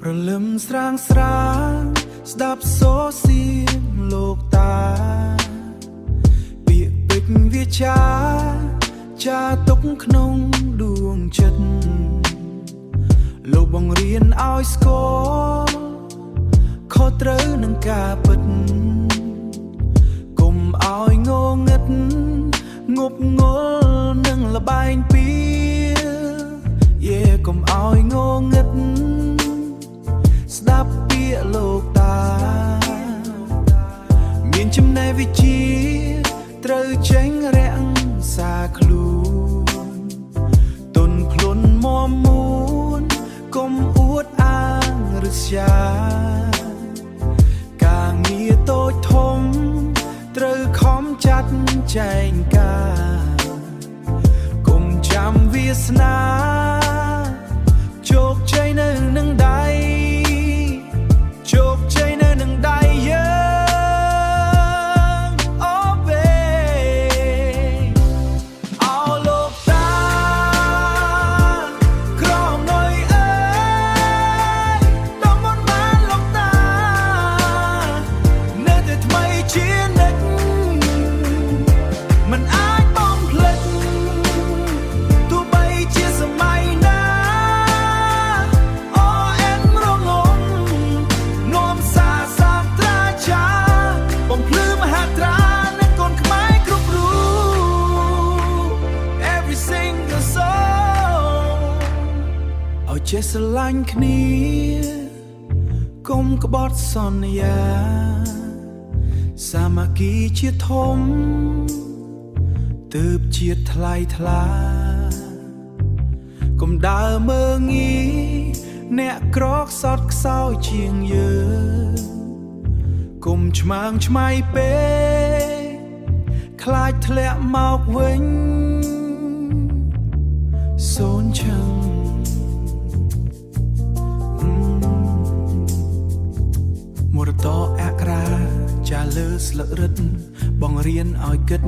ព្រលឹមស្រាងស្រាងស្ដាប់សូរសៀងលោកតាពាក្យពេចន៍វាចាទុកក្នុងដួងចិត្តលោកបង្រៀនឲ្យស្គាល់ខុសត្រូវនឹងការពិតកុំឲ្យងងឹតងប់ងល់នឹងលបែងពីកុំឲ្យងងឹតស្ដាប់ពាក្យលោកតាមានចំណេះវិជ្ជាត្រូវចេញរាំងសាខ្លួនទុនខ្លួនមមួនកុំអួតអាងរស្យាការងារតូចធំត្រូវខំចាត់ចែងការកុំចាំវាសនាជោគជ័យនៅនឹងដៃជោគជ័យនៅនឹងដៃយើងអូបេអោលោកតាក្រងុយអើយដល់មុនបានលោកតានៅតែថ្មីជានិច្ចមិនអាចបំភ្លេចទោះបីជាសម័យណាចេះស្រឡាញ់គ្នាកុំក្បត់សន្យាសាមគ្គីជាធំទើបជាតិថ្លៃថ្លាកុំដើរមើងងាយអ្នកក្រខ្សត់ខ្សោយជាងយើងកុំឆ្មាំងឆ្មៃពេកខ្លាចធ្លាក់មកវិញសូនឈឹងមរតកអក្សរាចាលើស្លឹករឹតបង្រៀនឲ្យគិត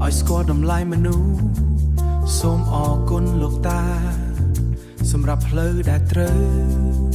ឲ្យស្គាល់តម្លៃមនុស្សសូមអរគុណលោកតាសម្រាប់ផ្លូវដែលត្រូវ